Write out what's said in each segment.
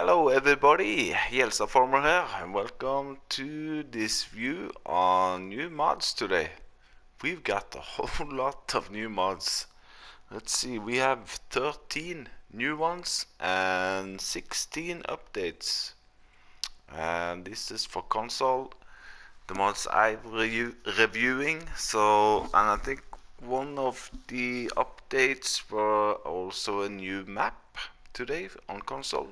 Hello everybody, Jelsa Farmer here, and welcome to this view on new mods today. We've got a whole lot of new mods. Let's see, we have 13 new ones and 16 updates. And this is for console, the mods I'm reviewing. And I think one of the updates were also a new map today on console.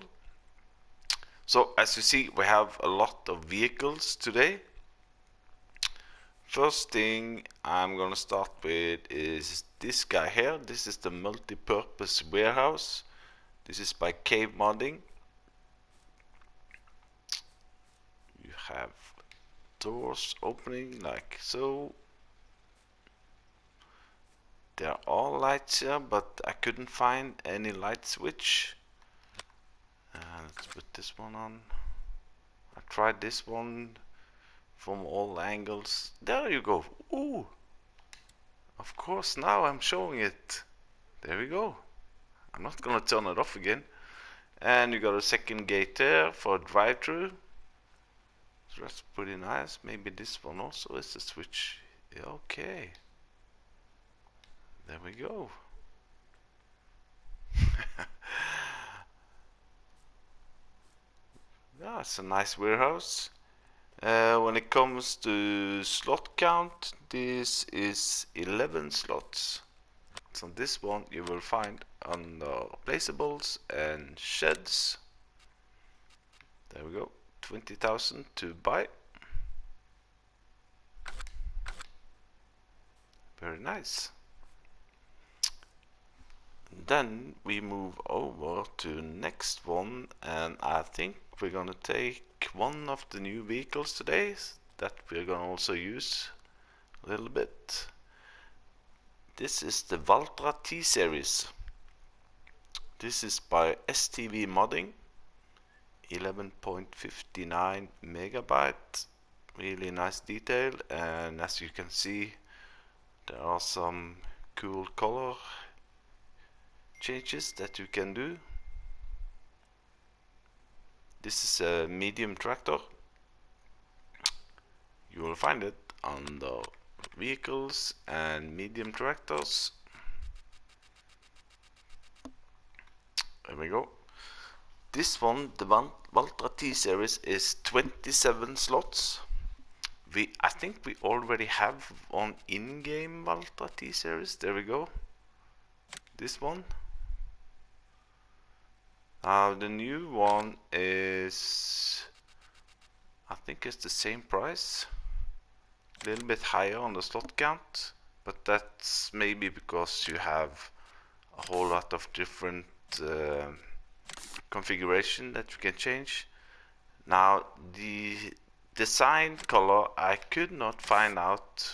So as you see, we have a lot of vehicles today. First thing I'm gonna start with is this guy here. This is the multi-purpose warehouse. This is by Cave Modding. You have doors opening like so. There are all lights here, but I couldn't find any light switch. Let's put this one on. I tried this one from all angles. There you go. Ooh! Of course, now I'm showing it. There we go. I'm not gonna turn it off again. And you got a second gate there for drive-through. So that's pretty nice. Maybe this one also is a switch. Yeah, okay. There we go. Yeah, it's a nice warehouse. When it comes to slot count, this is 11 slots. So this one you will find under placeables and sheds. There we go, 20,000 to buy. Very nice. Then we move over to next one, and I think we're gonna take one of the new vehicles today that we're gonna also use a little bit. This is the Valtra T-Series. This is by STV Modding, 11.59 megabyte. Really nice detail, and as you can see, there are some cool color changes that you can do. This is a medium tractor. You will find it under vehicles and medium tractors. There we go. This one, the Valtra T-Series, is 27 slots. I think we already have one in-game Valtra T-Series. There we go. This one. The new one is, I think it's the same price. A little bit higher on the slot count, but that's maybe because you have a whole lot of different configuration that you can change. Now the design color, I could not find out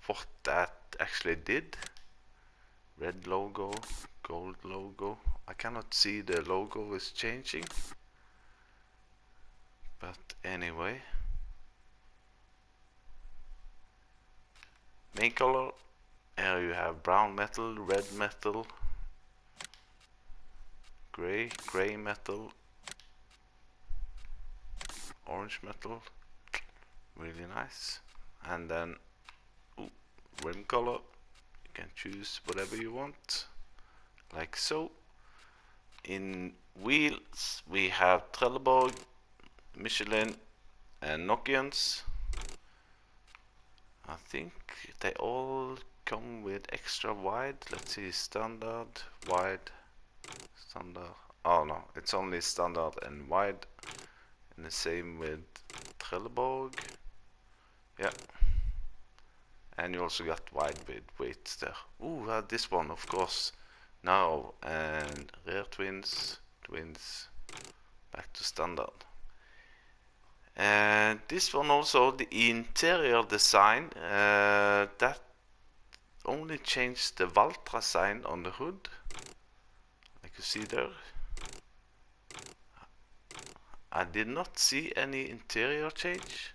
what that actually did. Red logo, gold logo. I cannot see the logo is changing, but anyway. Main color, here you have brown metal, red metal, gray metal, orange metal. Really nice. And then rim color, you can choose whatever you want, like so. In wheels we have Trelleborg, Michelin and Nokians. I think they all come with extra wide. Let's see, standard, wide, standard. Oh no, it's only standard and wide. And the same with Trelleborg. Yeah. And you also got wide with weights there. Ooh, this one, of course. Now, and rear twins, back to standard. And this one also, the interior design, that only changed the Valtra sign on the hood, like you see there. I did not see any interior change.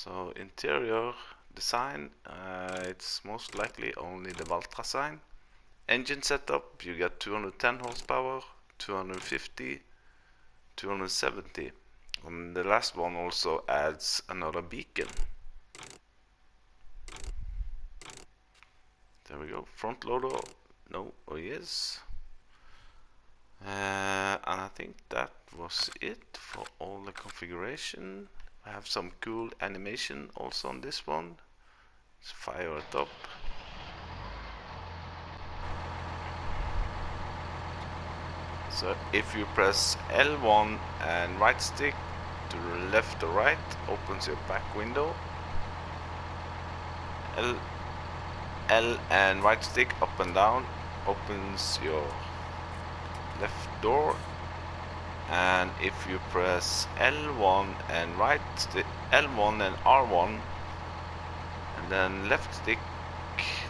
So interior design, it's most likely only the Valtra sign. engine setup, you got 210 horsepower, 250, 270. And the last one also adds another beacon. There we go. Front loader, no, oh yes. And I think that was it for all the configuration. I have some cool animation also on this one. Let's fire it up. So if you press L1 and right stick to the left or right, opens your back window. L and right stick up and down opens your left door. And if you press L1 and L1 and R1 and then left stick,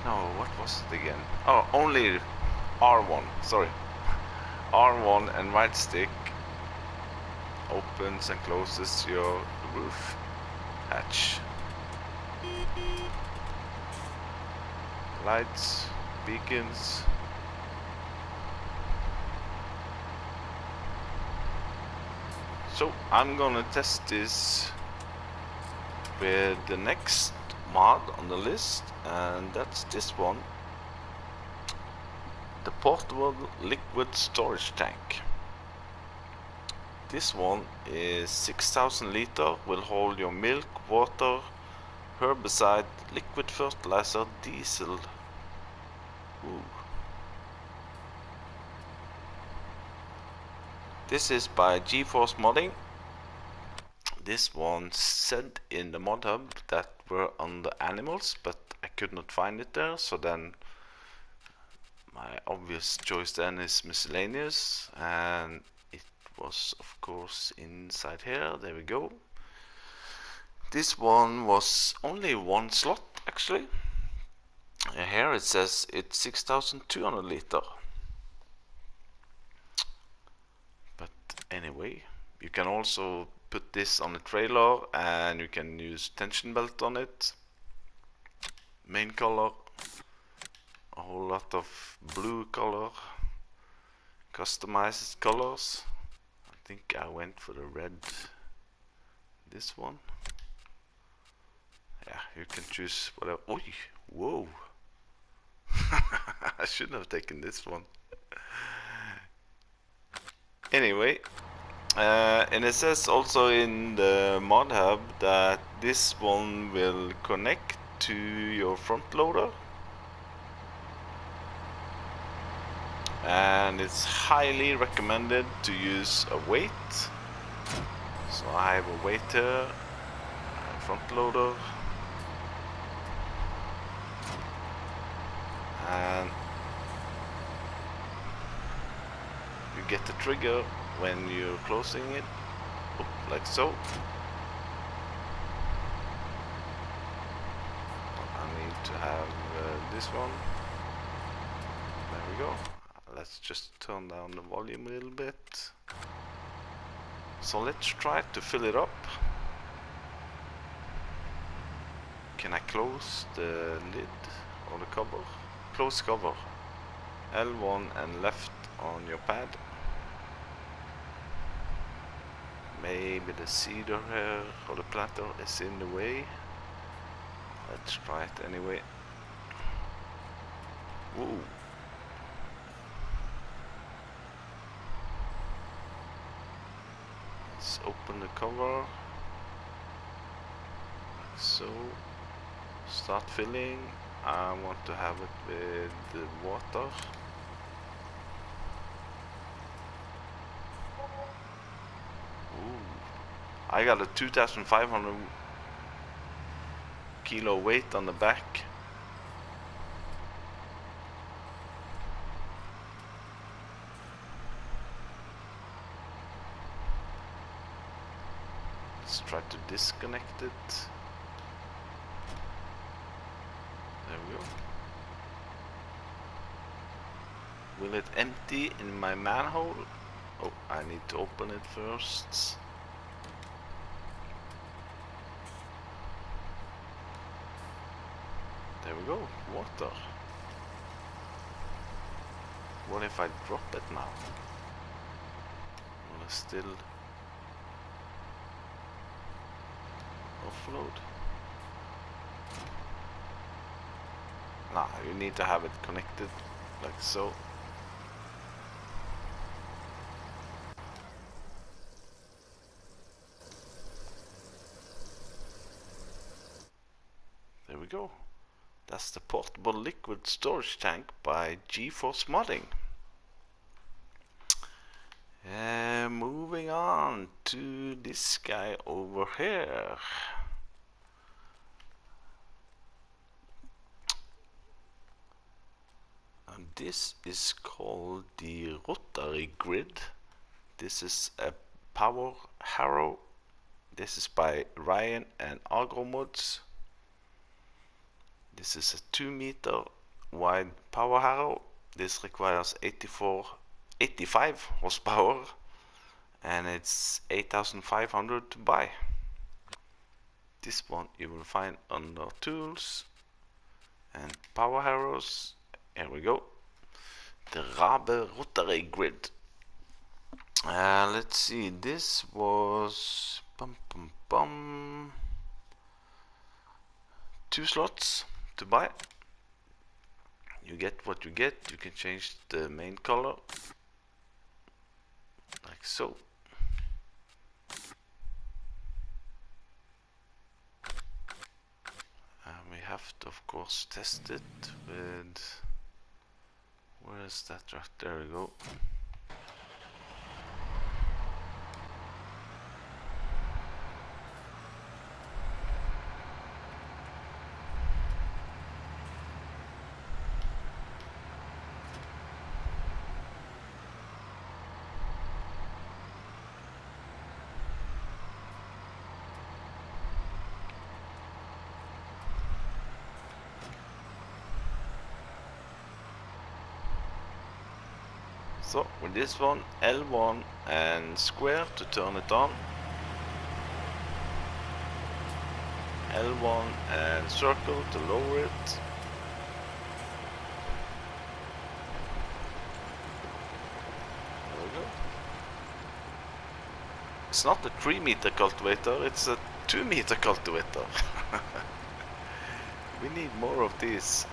no, what was it again? Oh, only R1, sorry. R1 and right stick opens and closes your roof hatch. Lights, beacons. So I'm gonna test this with the next mod on the list, and that's this one, the portable liquid storage tank. This one is 6,000 liter, will hold your milk, water, herbicide, liquid fertilizer, diesel. Ooh. This is by GeForce Modding. This one said in the mod hub that were on the animals, but I could not find it there, so then my obvious choice then is miscellaneous, and it was of course inside here. There we go. This one was only one slot actually. Here it says it's 6,200 liter. But anyway, you can also put this on a trailer and you can use tension belt on it. Main color, a whole lot of blue color, customized colors. I think I went for the red, this one. Yeah, you can choose whatever. Oh, whoa. I shouldn't have taken this one. Anyway, and it says also in the mod hub that this one will connect to your front loader, and it's highly recommended to use a weight. So I have a weight here, front loader, and you get the trigger when you're closing it, like so. I need to have this one. There we go. Let's just turn down the volume a little bit. So let's try to fill it up. Can I close the lid or the cover? Close cover. L1 and left on your pad. Maybe the cedar here or the platter is in the way. Let's try it anyway. Whoa. Let's open the cover. Like so. Start filling. I want to have it with the water. Ooh. I got a 2,500 kilo weight on the back. Let's try to disconnect it. There we go. Will it empty in my manhole? Oh, I need to open it first. There we go, water. What if I drop it now? Will I still offload? Nah, you need to have it connected like so. There we go. That's the portable liquid storage tank by GeForce Modding. Moving on to this guy over here. And this is called the rotary grid. This is a power harrow. This is by Ryan and Agromods. This is a 2-meter wide power harrow. This requires 85 horsepower and it's 8,500 to buy. This one you will find under tools and power harrows. Here we go. The Rabe rotary grid. Let's see, this was 2 slots to buy. You get what you get. You can change the main color like so. And we have to of course test it with, where is that? Right there we go. So with this one, L1 and square to turn it on, L1 and circle to lower it, there we go. It's not a 3-meter cultivator, it's a 2-meter cultivator. We need more of these.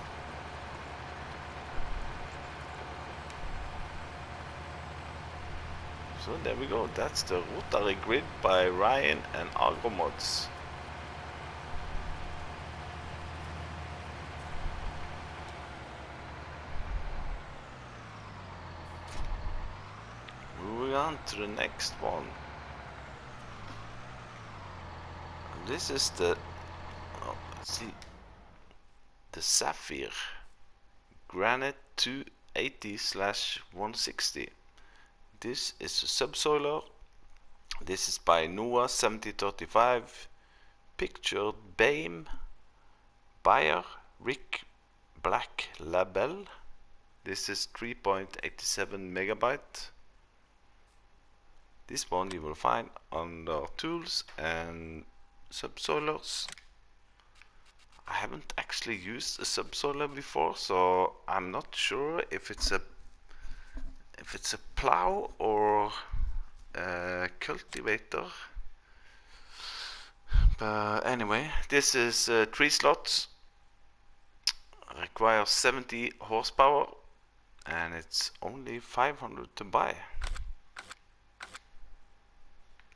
So there we go, that's the rotary grid by Ryan and Agromods. Moving on to the next one. And this is the, let's see, the Sapphire Granite 280/160. This is a subsoiler. This is by Noah 7035. Pictured BAME. Buyer Rick Black Label. This is 3.87 megabyte. This one you will find under tools and subsoilers. I haven't actually used a subsoiler before, so I'm not sure if it's a plow or a cultivator. But anyway, this is 3 slots, requires 70 horsepower, and it's only 500 to buy.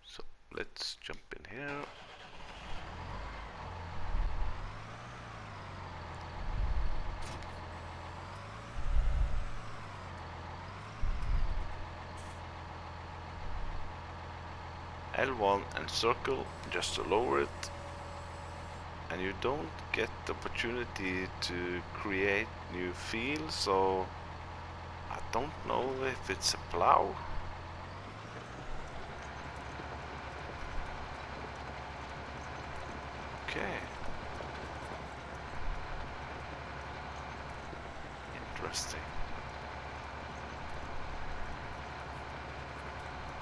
So let's jump in here. L1 and circle just to lower it, and you don't get the opportunity to create new fields, so I don't know if it's a plow. Okay. Interesting.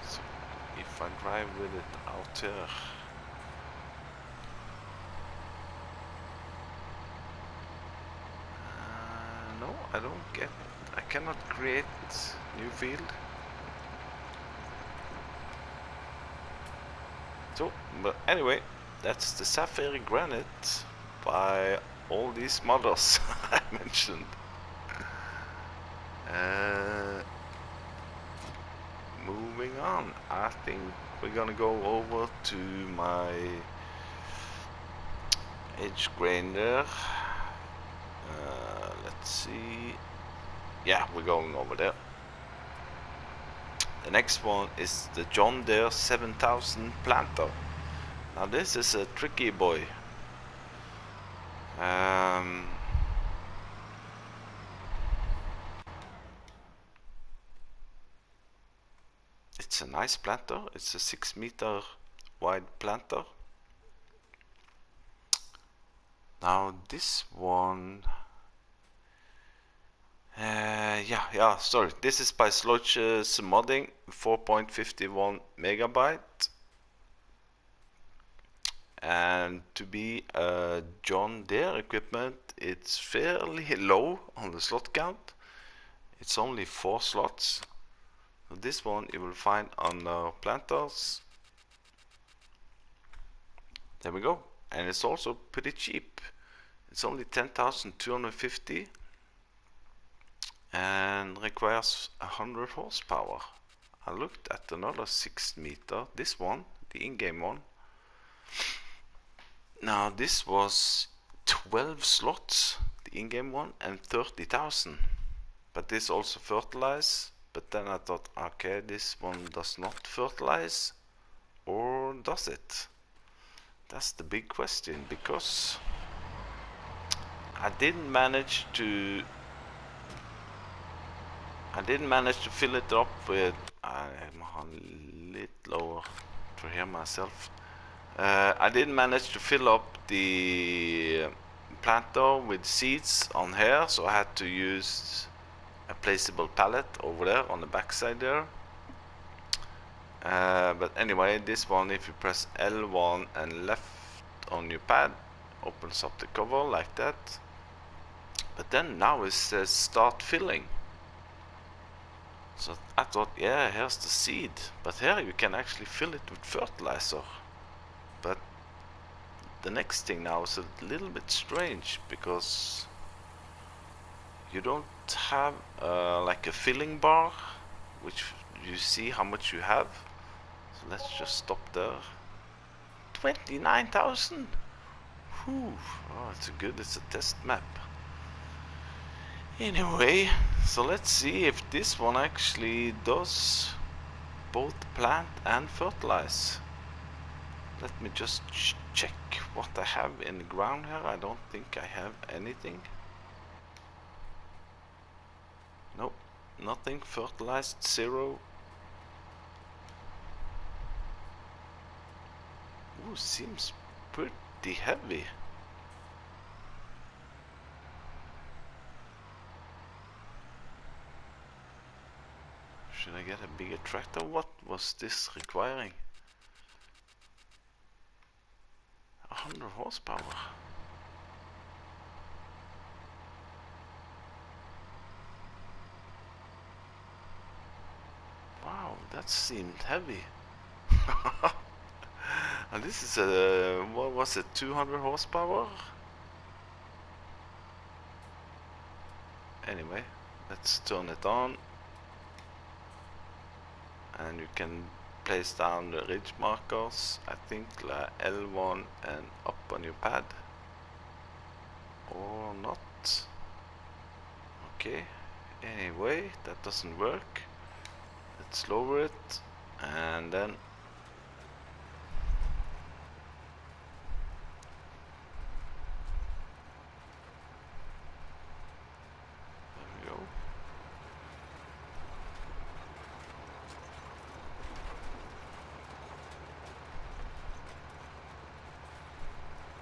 So if I drive with it out here, no, I don't get I cannot create new field. So, but anyway, that's the sapphire granite by all these models I mentioned. Uh, Moving on, I think we're gonna go over to my edge grinder. Let's see. Yeah, we're going over there. The next one is the John Deere 7000 planter. Now this is a tricky boy. It's a nice planter. It's a 6-meter wide planter. Now this one, sorry. This is by Sloches Modding, 4.51 megabyte. And to be a John Deere equipment, it's fairly low on the slot count. It's only 4 slots. So this one you will find on planters. There we go. And it's also pretty cheap. It's only 10,250 and requires 100 horsepower. I looked at another 6-meter, this one, the in-game one. Now this was 12 slots, the in-game one, and 30,000. But this also fertilize. But then I thought, okay, this one does not fertilize, or does it? That's the big question, because I didn't manage to fill it up with. I'm a little lower to hear myself. I didn't manage to fill up the planter with seeds on here, so I had to use a placeable pallet over there on the back side there. But anyway, this one, if you press L1 and left on your pad, opens up the cover like that. But then now it says start filling. So I thought, yeah, here's the seed. But here you can actually fill it with fertilizer. But the next thing now is a little bit strange, because you don't have like a filling bar, which you see how much you have. So let's just stop there. 29,000. Whew. Oh, it's a test map. Anyway, so let's see if this one actually does both plant and fertilize. Let me just check what I have in the ground here. I don't think I have anything. Nope, nothing fertilized, 0. Ooh, seems pretty heavy. Should I get a bigger tractor? What was this requiring? 100 horsepower. Wow, that seemed heavy. And this is a, what was it, 200 horsepower? Anyway, let's turn it on. And you can place down the ridge markers, I think L1 and up on your pad. Or not. Okay, anyway, that doesn't work. Let's lower it, and then there we go.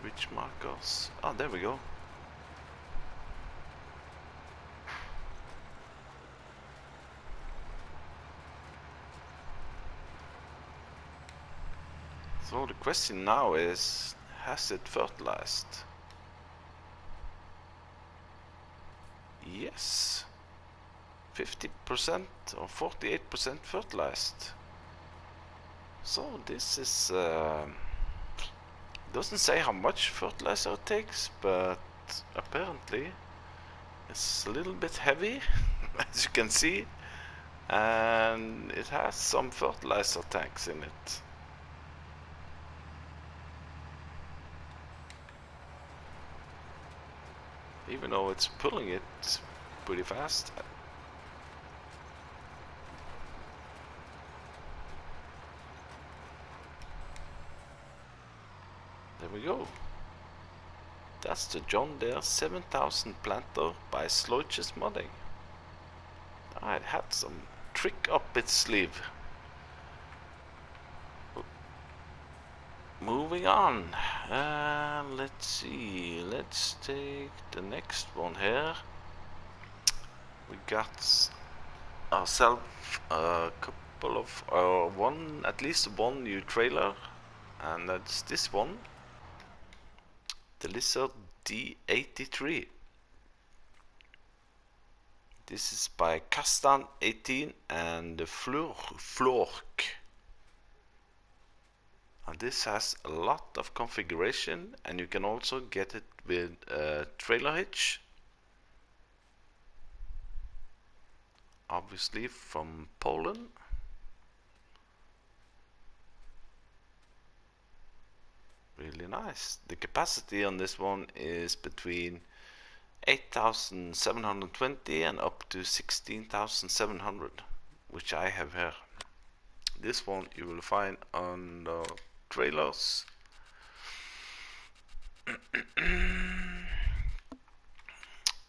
Ridge markers. Oh, there we go. So the question now is, has it fertilized? Yes. 50% or 48% fertilized. So this is doesn't say how much fertilizer it takes, but apparently it's a little bit heavy, as you can see, and it has some fertilizer tanks in it. Even though it's pulling it pretty fast. There we go. That's the John Deere 7000 planter by Sloiches Modding. It had some trick up its sleeve. Moving on. Let's see. Let's take the next one here. We got ourselves a couple of at least one new trailer, and that's this one, the Lizard D83. This is by Kastan 18 and the Flork. And this has a lot of configuration, and you can also get it with a trailer hitch. Obviously from Poland. Really nice. The capacity on this one is between 8,720 and up to 16,700, which I have here. This one you will find on the trailers.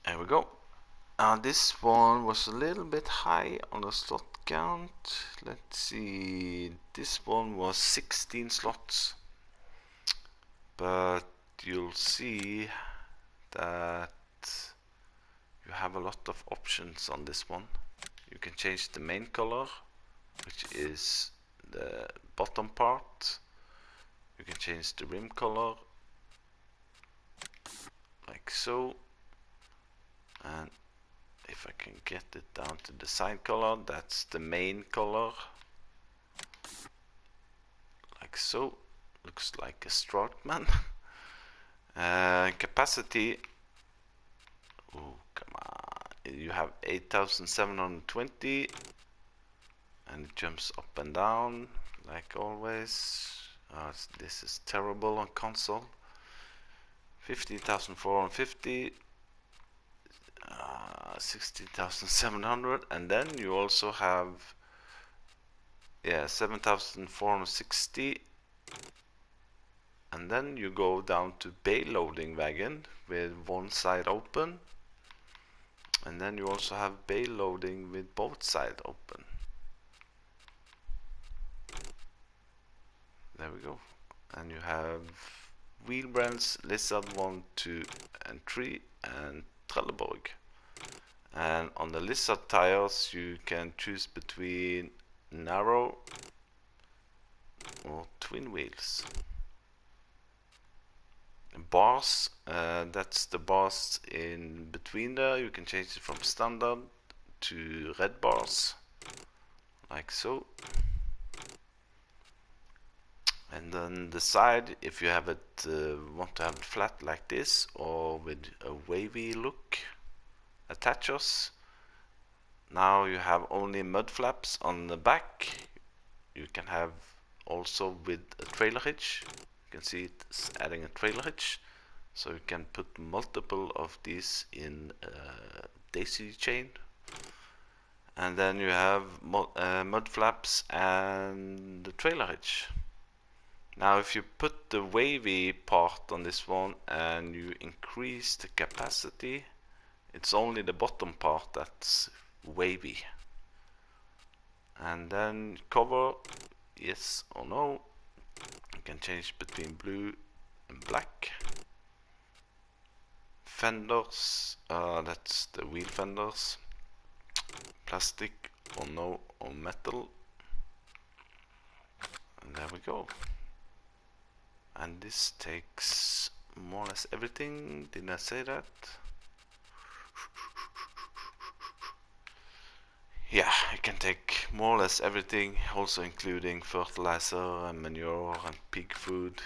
There we go. This one was a little bit high on the slot count. Let's see, this one was 16 slots, but you'll see that you have a lot of options on this one. You can change the main color, which is the bottom part. You can change the rim color like so, and if I can get it down to the side color, that's the main color like so. Looks like a Stroutman. Capacity, oh come on, you have 8,720, and it jumps up and down like always. This is terrible on console. 15,450, 16,700, and then you also have 7,460, and then you go down to bay loading wagon with one side open, and then you also have bay loading with both sides open. There we go. And you have wheel brands Lizard 1, 2 and 3 and Trelleborg. And on the Lizard tires you can choose between narrow or twin wheels. Bars, that's the bars in between there. You can change it from standard to red bars like so. And then the side, if you have it want to have it flat like this or with a wavy look, attachers. Now you have only mud flaps on the back. You can have also with a trailer hitch. You can see it's adding a trailer hitch, so you can put multiple of these in a daisy chain. And then you have mud flaps and the trailer hitch. Now if you put the wavy part on this one and you increase the capacity, it's only the bottom part that's wavy. And then cover, yes or no. You can change between blue and black. Fenders, that's the wheel fenders. Plastic or no or metal. And there we go. And this takes more or less everything. Didn't I say that? yeah, you can take more or less everything, also including fertilizer and manure and pig food.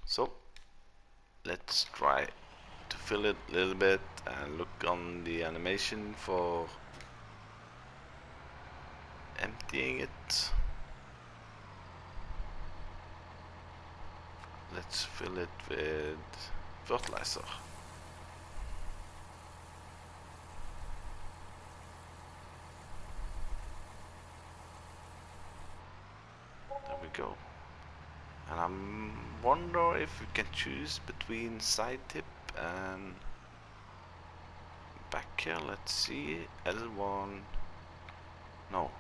So let's try to fill it a little bit and look on the animation for emptying it. Let's fill it with fertilizer. There we go. And I'm wonder if we can choose between side tip and back here. Let's see. L1, no,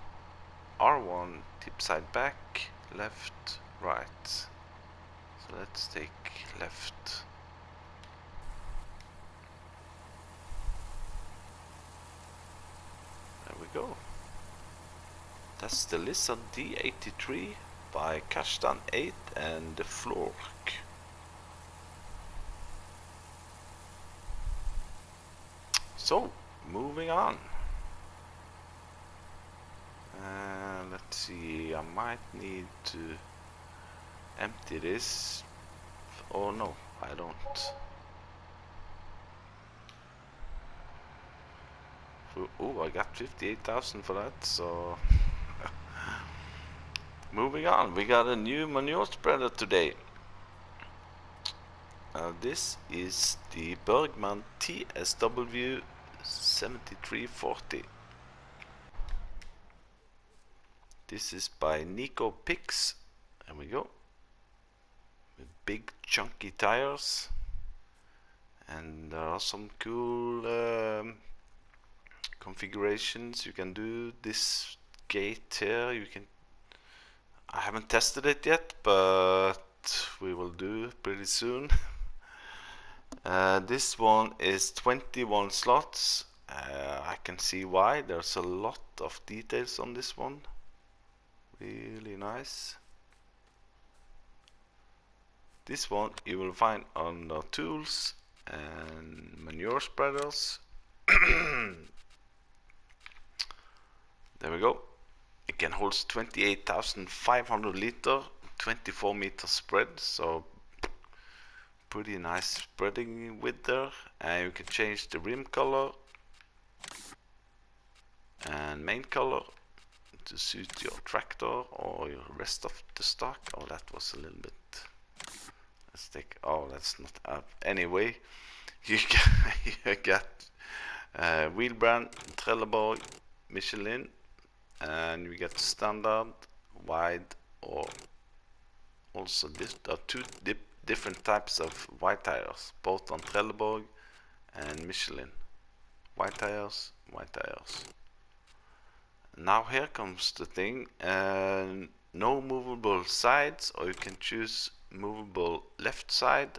R1 tip side back, left, right. So let's take left. There we go. That's the Lizard D83 by Kashtan 8 and the Flork. So, moving on. Let's see, I might need to empty this. Oh no, I don't. Oh, I got 58,000 for that, so moving on. We got a new manure spreader today. This is the Bergman TSW 7340. This is by Nico Pix. There we go. With big chunky tires. And there are some cool configurations you can do. This gate here, I haven't tested it yet, but we will do pretty soon. This one is 21 slots. I can see why. There's a lot of details on this one. Really nice. This one you will find under tools and manure spreaders. There we go. It can hold 28,500 liter, 24 meter spread, so pretty nice spreading width there. And you can change the rim color and main color to suit your tractor or your rest of the stock. Oh, that was a little bit. Let's take. Oh, that's not up. Anyway, you got wheel brand, Trelleborg, Michelin, and you get standard, wide, or also there are two different types of white tires, both on Trelleborg and Michelin. White tires, white tires. Now here comes the thing. No movable sides, or you can choose movable left side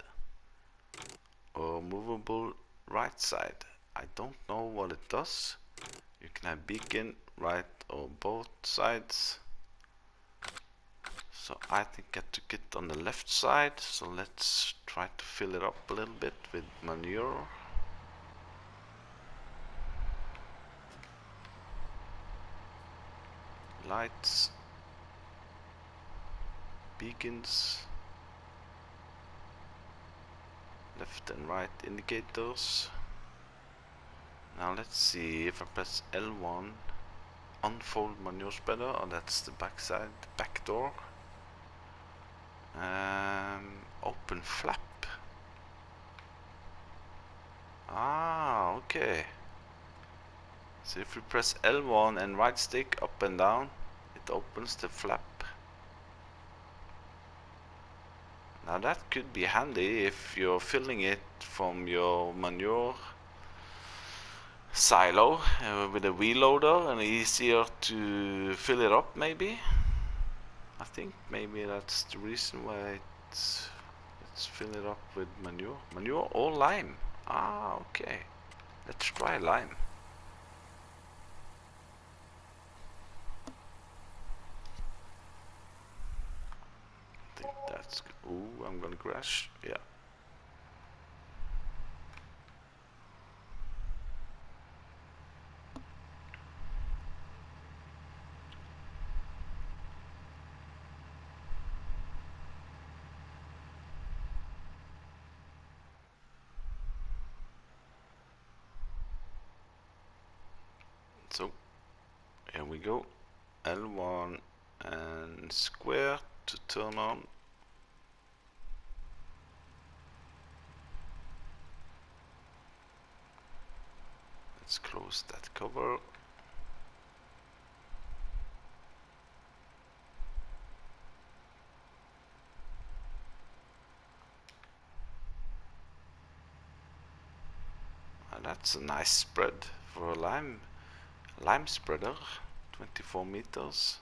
or movable right side. I don't know what it does. You can have beacon, right, or both sides. So I think I took it on the left side, so let's try to fill it up a little bit with manure. Lights, beacons, left and right indicators. Now let's see if I press L1, unfold manure spreader, oh that's the back side, back door. Open flap. Ah, okay. So if we press L1 and right stick up and down, it opens the flap. Now that could be handy if you're filling it from your manure silo with a wheel loader and easier to fill it up maybe. I think maybe that's the reason why let's fill it up with manure. Manure or lime. Ah, okay. Let's try lime. I think that's good. Ooh, I'm gonna crash. Yeah. we go. L1 and square to turn on. Let's close that cover. And that's a nice spread for a lime spreader, 24 meters.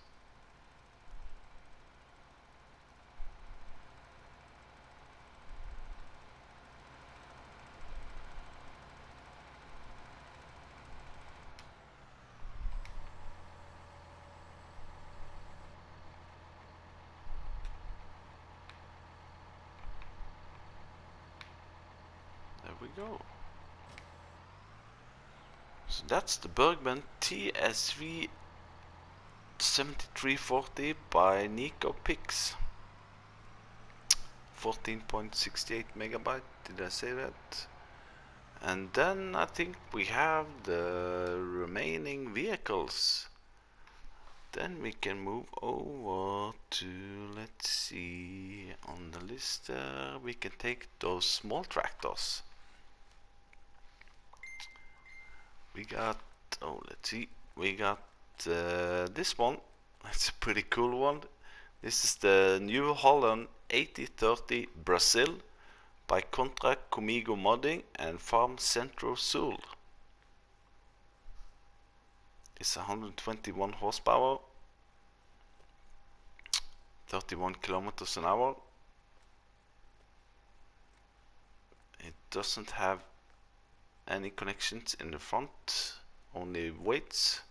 There we go. So that's the Bergman TSV 7340 by Nico Pix. 14.68 megabyte, did I say that? And then I think we have the remaining vehicles. Then we can move over to, let's see, on the list we can take those small tractors. We got, oh, let's see, we got this one. It's a pretty cool one. This is the New Holland 8030 Brazil by Contra Comigo Modding and Farm Centro Sul. It's 121 horsepower, 31 kilometers an hour. It doesn't have any connections in the front, only weights.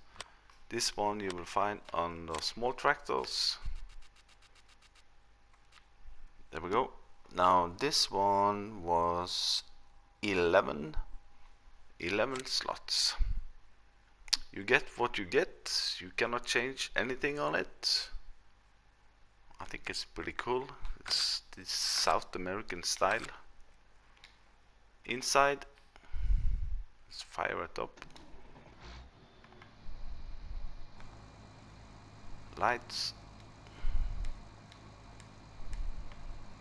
This one you will find on the small tractors. There we go. Now this one was 11 slots. You get what you get. You cannot change anything on it. I think it's pretty cool. It's this South American style. Inside, let's fire it up. Lights,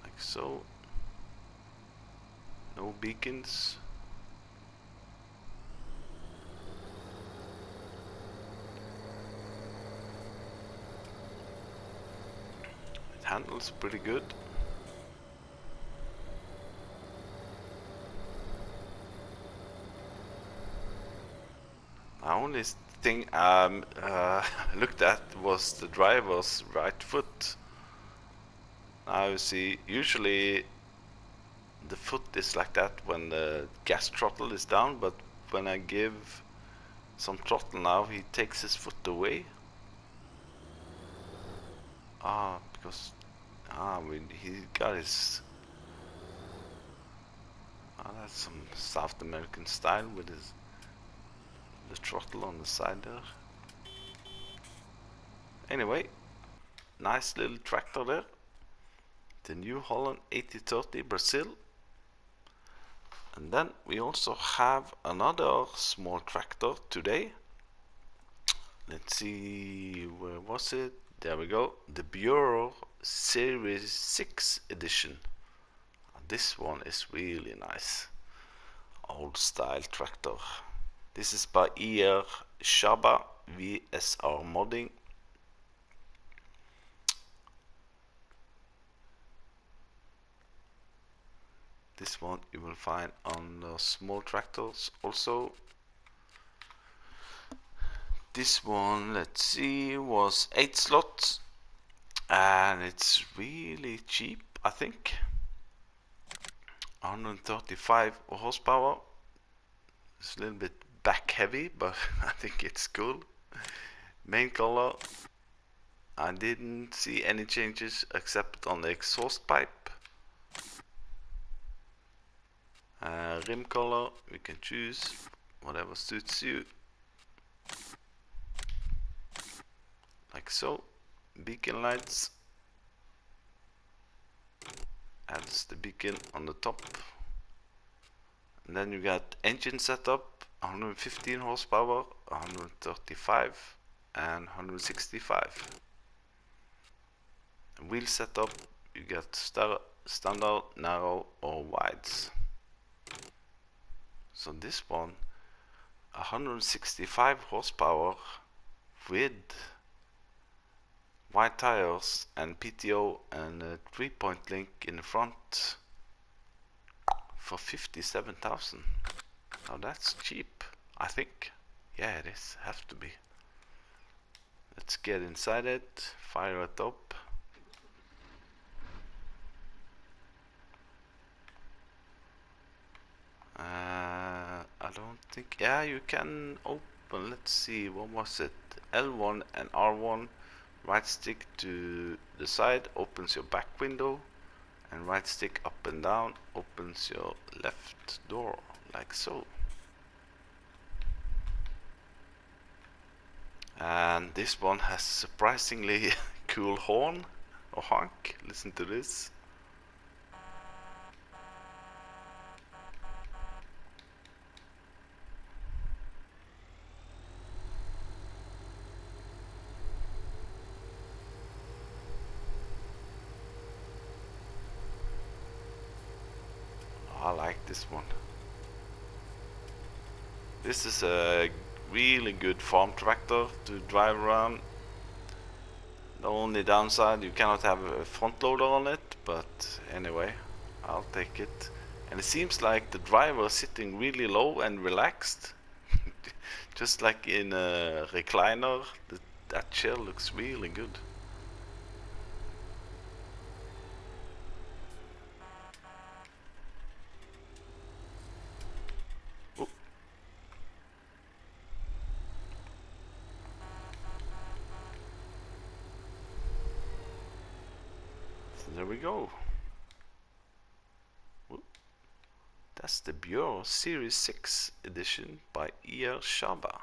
like so. No beacons. It handles pretty good. The only thing I looked at was the driver's right foot. Now you see, usually the foot is like that when the gas throttle is down, but when I give some throttle now, he takes his foot away. Because he got his. That's some South American style with the throttle on the side there. Anyway, nice little tractor there. The New Holland 8030 Brazil. And then we also have another small tractor today. Let's see, where was it? There we go. The Bureau Series 6 edition. This one is really nice. Old style tractor. This is by ER Shaba VSR Modding. This one you will find on the small tractors also. This one, let's see, was 8 slots and it's really cheap, I think. 135 horsepower. It's a little bit back heavy, but I think it's cool. Main color, I didn't see any changes except on the exhaust pipe. Rim color, we can choose whatever suits you. Like so. Beacon lights. Adds the beacon on the top. And then you got engine setup, 115 horsepower, 135 and 165. And wheel setup, you get standard, narrow or wides. So this one, 165 horsepower with wide tires and PTO and a 3-point link in the front for 57,000. Now that's cheap, I think. Yeah, it is, has to be. Let's get inside it, fire it up. I don't think, yeah, you can open, let's see, what was it? L1 and R1, right stick to the side opens your back window, and right stick up and down opens your left door, like so. And this one has surprisingly cool horn or honk. Listen to this. I like this one. This is a really good farm tractor to drive around. The only downside, you cannot have a front loader on it, but anyway, I'll take it. And it seems like the driver is sitting really low and relaxed. Just like in a recliner, that chair looks really good. Oh. So there we go. Oh. That's the Bureau Series 6 edition by E.R. Shaba.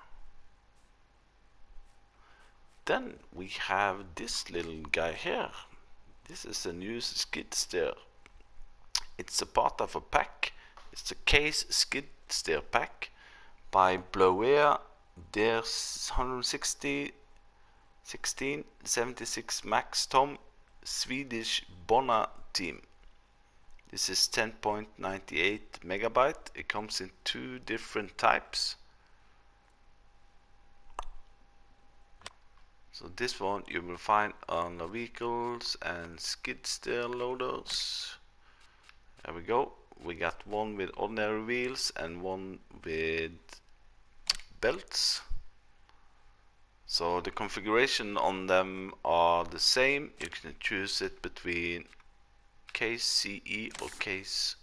Then we have this little guy here. This is a new skid steer. It's a part of a pack. It's a case skid steer pack by Blower There's 160 1676 Max Tom Swedish Bonna team. This is 10.98 megabyte. It comes in two different types. So this one you will find on the vehicles and skid steer loaders. There we go. We got one with ordinary wheels and one with belts. So the configuration on them are the same. You can choose it between case CE or case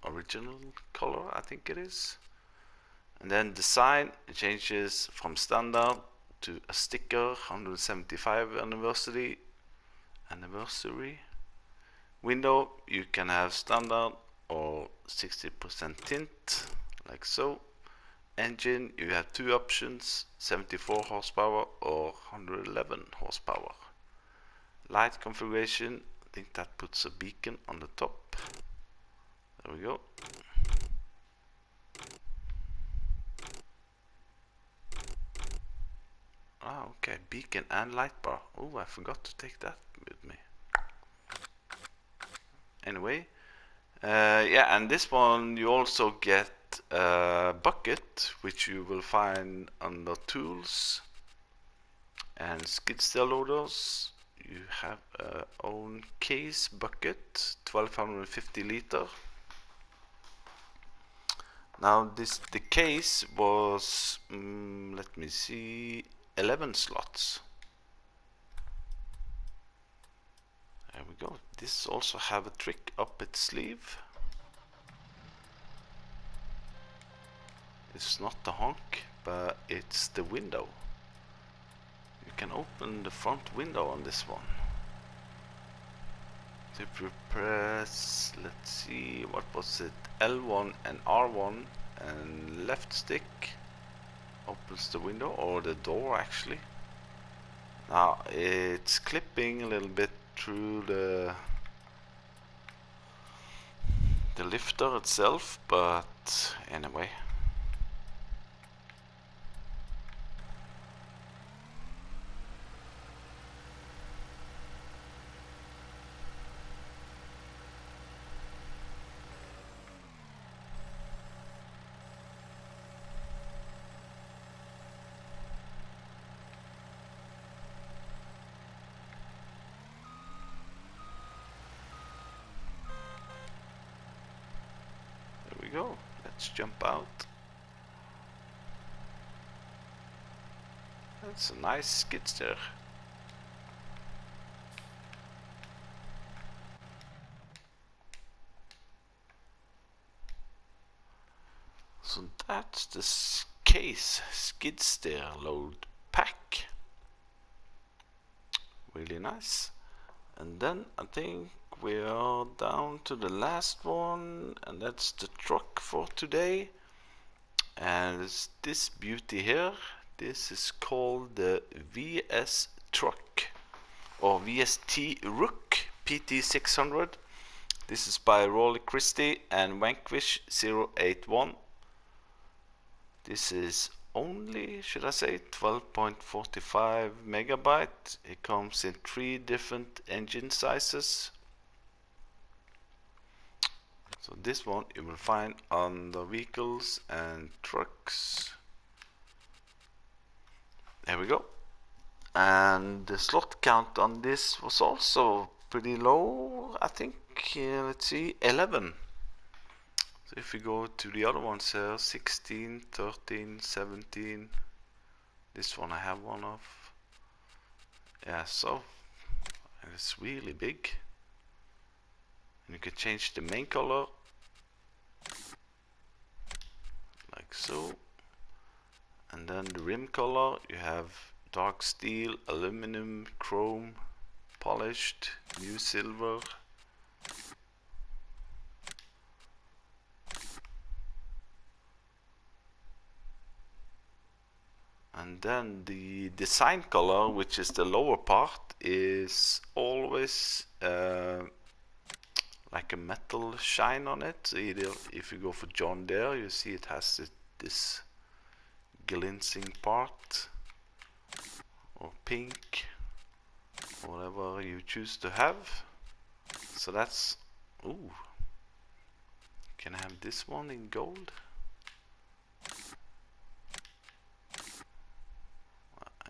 original color, I think it is. And then design changes from standard to a sticker, 175 anniversary. Window, you can have standard or 60% tint, like so. Engine, you have two options, 74 horsepower or 111 horsepower. Light configuration, I think that puts a beacon on the top. There we go. Ah, okay, beacon and light bar. Oh, I forgot to take that with me. Anyway, yeah, and this one you also get a bucket, which you will find under tools and skid steer loaders. You have a own case bucket, 1250 liter. Now the case was, let me see, 11 slots. There we go. This also have a trick up its sleeve. It's not the honk, but it's the window. You can open the front window on this one. If you press, let's see, what was it, L1 and R1 and left stick opens the window, or the door actually. Now it's clipping a little bit through the lifter itself, but anyway. go. Let's jump out. That's a nice skid steer. So that's the case skid steer load pack. Really nice. And then I think we are down to the last one, and that's the truck for today. And it's this beauty here. This is called the VS truck, or VST Rook PT600. This is by Rolly Christie and Vanquish 081. This is only, should I say, 12.45 megabyte. It comes in 3 different engine sizes. So this one you will find on the vehicles and trucks. There we go. And the slot count on this was also pretty low. I think, let's see, 11. So if we go to the other ones here, 16, 13, 17. This one I have one of. Yeah, so it's really big. And you can change the main color like so. And then the rim color, you have dark steel, aluminum, chrome, polished, new silver. And then the design color, which is the lower part, is always like a metal shine on it. So either if you go for John Deere, you see it has this glancing part, or pink, or whatever you choose to have. So that's, ooh, can I have this one in gold?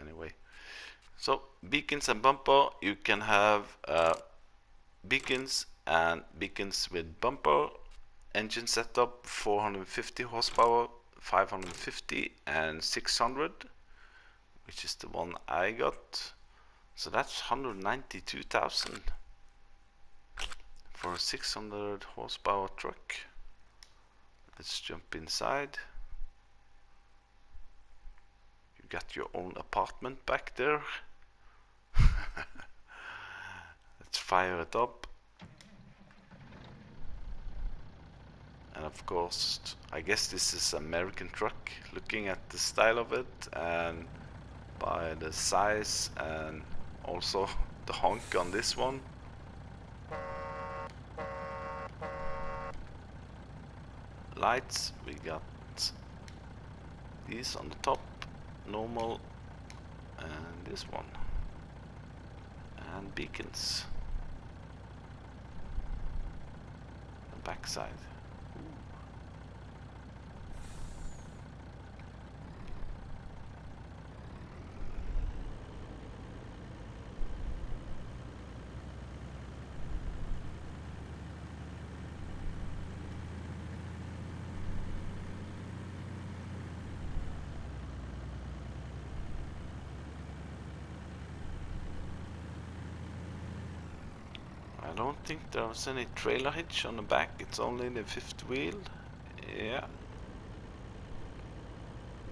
Anyway, so beacons and bumper, you can have beacons and beacons with bumper. Engine setup 450 horsepower, 550 and 600, which is the one I got. So that's 192,000 for a 600 horsepower truck. Let's jump inside. You got your own apartment back there. Let's fire it up. And of course, I guess this is American truck, looking at the style of it and by the size and also the honk on this one. Lights, we got these on the top, normal, and this one, and beacons. The back side. I don't think there's any trailer hitch on the back, it's only the fifth wheel. Yeah.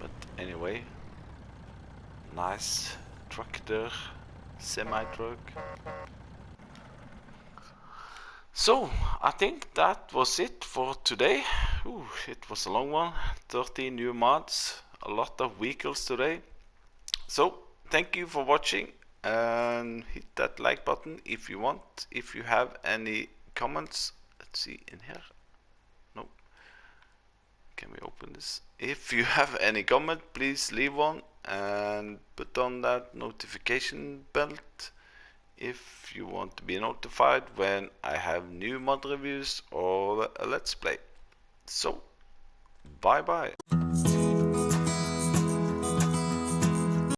But anyway, nice truck there, semi-truck. So, I think that was it for today. Ooh, it was a long one, 13 new mods, a lot of vehicles today. So, thank you for watching. And hit that like button if you want. If you have any comments, let's see in here. No. Can we open this? If you have any comment, please leave one and put on that notification belt if you want to be notified when I have new mod reviews or a let's play. So, bye bye.